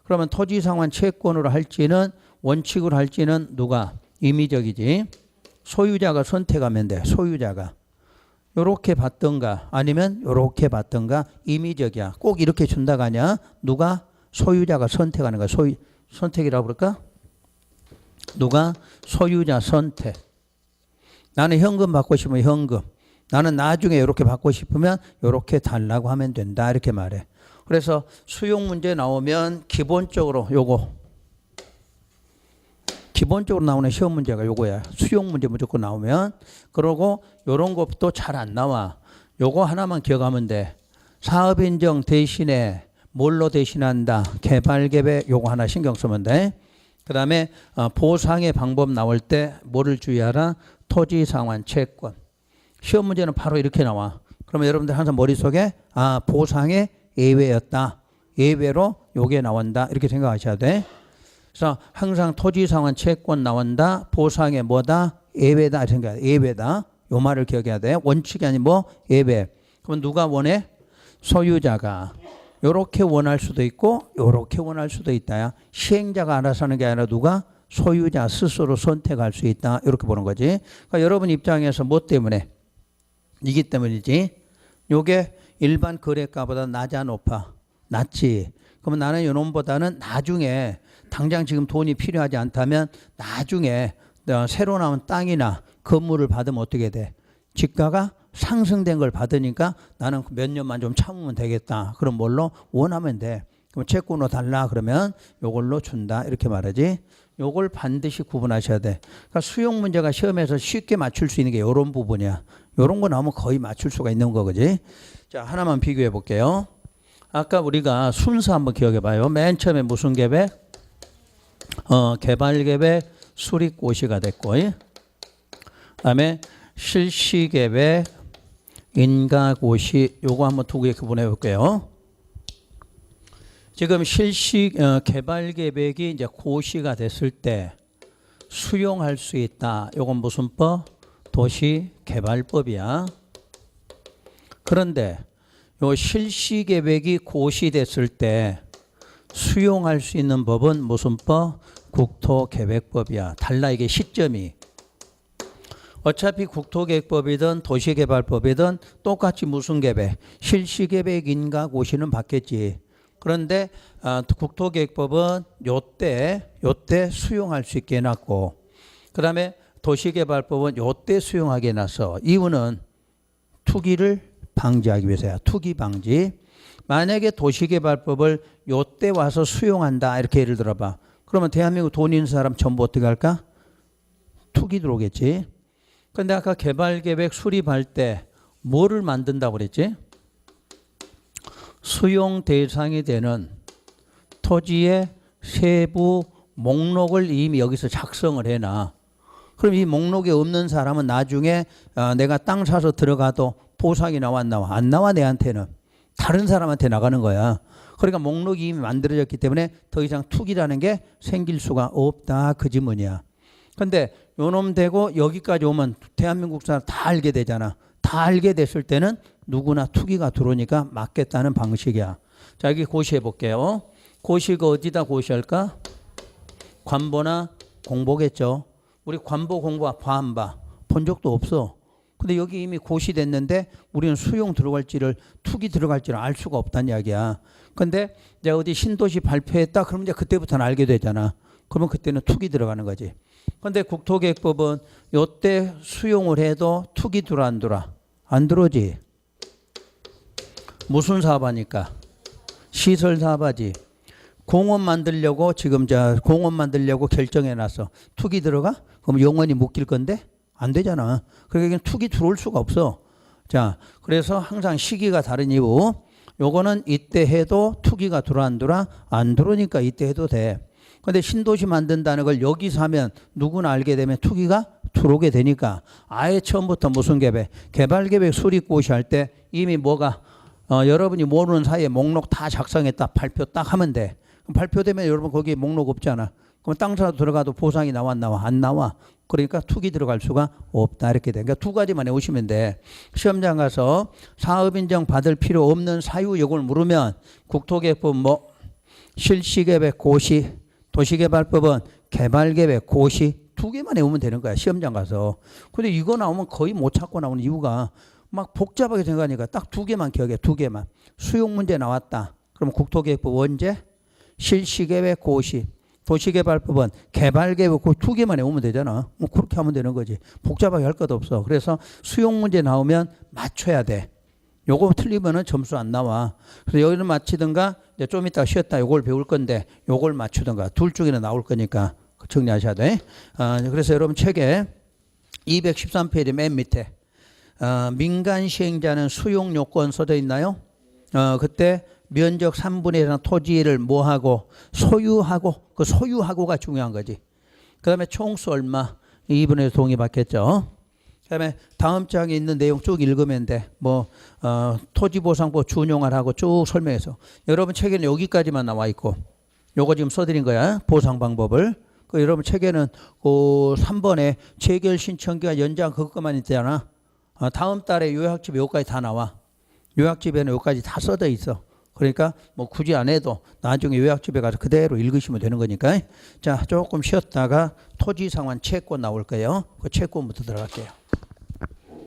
그러면 토지 상환 채권으로 할지는 원칙으로 할지는 누가? 임의적이지. 소유자가 선택하면 돼. 소유자가. 요렇게 받던가 아니면 요렇게 받던가 임의적이야. 꼭 이렇게 준다가 아니야. 누가? 소유자가 선택하는 거야. 선택이라고 그럴까? 누가? 소유자 선택. 나는 현금 받고 싶으면 현금. 나는 나중에 이렇게 받고 싶으면 이렇게 달라고 하면 된다. 이렇게 말해. 그래서 수용 문제 나오면 기본적으로 나오는 시험 문제가 요거야. 수용 문제 무조건 나오면. 그러고 요런 것도 잘 안 나와. 요거 하나만 기억하면 돼. 사업인정 대신에 뭘로 대신한다? 개발계획 요거 하나 신경 쓰면 돼. 그 다음에 보상의 방법 나올 때 뭐를 주의하라? 토지상환 채권. 시험 문제는 바로 이렇게 나와. 그러면 여러분들 항상 머릿속에 보상의 예외였다. 예외로 요게 나온다. 이렇게 생각하셔야 돼. 그래서 항상 토지상환 채권 나온다. 보상의 뭐다? 예외다. 예외다. 요 말을 기억해야 돼. 원칙이 아닌 뭐? 예외. 그럼 누가 원해? 소유자가. 요렇게 원할 수도 있고 요렇게 원할 수도 있다야. 시행자가 알아서 하는 게 아니라 누가? 소유자 스스로 선택할 수 있다. 이렇게 보는 거지. 그러니까 여러분 입장에서 뭐 때문에? 이기 때문이지. 요게 일반 거래가보다 낮아 높아? 낮지. 그러면 나는 요놈보다는 나중에 당장 지금 돈이 필요하지 않다면 나중에 새로 나온 땅이나 건물을 받으면 어떻게 돼? 집가가 상승된 걸 받으니까 나는 몇 년만 좀 참으면 되겠다. 그럼 뭘로? 원하면 돼. 그럼 채권으로 달라 그러면 요걸로 준다. 이렇게 말하지. 요걸 반드시 구분하셔야 돼. 그러니까 수용 문제가 시험에서 쉽게 맞출 수 있는 게 요런 부분이야. 요런 거 나오면 거의 맞출 수가 있는 거 그지? 자, 하나만 비교해 볼게요. 아까 우리가 순서 한번 기억해 봐요. 맨 처음에 무슨 계획? 개발계획 수립고시가 됐고, 그다음에 실시계획 인가고시 요거 한번 두 개 구분해 볼게요. 지금 개발계획이 이제 고시가 됐을 때 수용할 수 있다. 요건 무슨 법? 도시개발법이야. 그런데 요 실시계획이 고시됐을 때 수용할 수 있는 법은 무슨 법? 국토계획법이야. 달라 이게 시점이. 어차피 국토계획법이든 도시개발법이든 똑같이 무슨 계획? 실시계획 인가고시는 받겠지. 그런데 국토계획법은 요때 수용할 수 있게 해놨고, 그 다음에 도시개발법은 요때 수용하게 해놨어. 이유는 투기를 방지하기 위해서야. 투기 방지. 만약에 도시개발법을 요때 와서 수용한다 이렇게 예를 들어봐. 그러면 대한민국 돈 있는 사람 전부 어떻게 할까? 투기 들어오겠지. 근데 아까 개발계획 수립할 때 뭐를 만든다고 그랬지? 수용 대상이 되는 토지의 세부 목록을 이미 여기서 작성을 해놔. 그럼 이 목록에 없는 사람은 나중에 내가 땅 사서 들어가도 보상이 나와 안 나와? 안 나와. 내한테는. 다른 사람한테 나가는 거야. 그러니까 목록이 이미 만들어졌기 때문에 더 이상 투기라는 게 생길 수가 없다. 그 지문이야. 근데 요놈 되고 여기까지 오면 대한민국 사람 다 알게 되잖아. 다 알게 됐을 때는 누구나 투기가 들어오니까 막겠다는 방식이야. 자, 여기 고시해 볼게요. 고시가 어디다 고시할까? 관보나 공보겠죠. 우리 관보 공보 봐 안 봐? 본 적도 없어. 근데 여기 이미 고시됐는데 우리는 수용 들어갈지를 투기 들어갈지를 알 수가 없다는 이야기야. 근데 내가 어디 신도시 발표했다 그러면 이제 그때부터는 알게 되잖아. 그러면 그때는 투기 들어가는 거지. 근데 국토계획법은 요때 수용을 해도 투기 들어 안 들어? 안 들어오지. 무슨 사업하니까? 시설 사업하지. 공원 만들려고 지금 공원 만들려고 결정해 놨어. 투기 들어가? 그럼 영원히 묶일 건데? 안 되잖아. 그러니까 투기 들어올 수가 없어. 자, 그래서 항상 시기가 다른 이유. 요거는 이때 해도 투기가 들어 안 들어? 안 들어오니까 이때 해도 돼. 근데 신도시 만든다는 걸 여기서 하면 누구나 알게 되면 투기가 들어오게 되니까 아예 처음부터 무슨 계획? 개발계획 수립고시 할 때 이미 뭐가 여러분이 모르는 사이에 목록 다 작성했다. 발표 딱 하면 돼. 발표되면 여러분 거기에 목록 없잖아. 그럼 땅사도 들어가도 보상이 나와 안 나와? 안 나와. 그러니까 투기 들어갈 수가 없다 이렇게 돼. 그러니까 두 가지만 해오시면 돼. 시험장 가서 사업인정 받을 필요 없는 사유 이걸 물으면 국토계획법 뭐 실시계획 고시, 도시개발법은 개발계획 고시 두 개만 외우면 되는 거야. 시험장 가서. 근데 이거 나오면 거의 못 찾고 나오는 이유가 막 복잡하게 생각하니까 딱 두 개만 기억해. 두 개만. 수용 문제 나왔다. 그럼 국토계획법 언제? 실시계획 고시. 도시개발법은 개발계획 그 두 개만 외우면 되잖아. 뭐 그렇게 하면 되는 거지. 복잡하게 할 것도 없어. 그래서 수용 문제 나오면 맞춰야 돼. 요거 틀리면은 점수 안 나와. 그래서 여기는 맞히든가 이제 좀 이따 쉬었다 요걸 배울 건데 요걸 맞추든가 둘 중에는 나올 거니까 정리하셔야 돼. 그래서 여러분 책에 213페이지 맨 밑에 민간 시행자는 수용 요건 써져 있나요? 그때 면적 3분의 1이나 토지를 뭐하고 소유하고 그 소유하고가 중요한 거지. 그 다음에 총수 얼마 2분의 1 동의 받겠죠. 그 다음에 다음 장에 있는 내용 쭉 읽으면 돼. 뭐 토지보상법 준용을 하고 쭉 설명해서 여러분 책에는 여기까지만 나와 있고 요거 지금 써드린 거야. 보상 방법을. 그 여러분 책에는 그 3번에 재결 신청기간 연장 그것만 있잖아. 다음 달에 요약집에 여기까지 다 나와. 요약집에는 여기까지 다 써져 있어. 그러니까 뭐 굳이 안 해도 나중에 요약집에 가서 그대로 읽으시면 되는 거니까. 자, 조금 쉬었다가 토지상환 채권 나올 거예요. 그 채권부터 들어갈게요.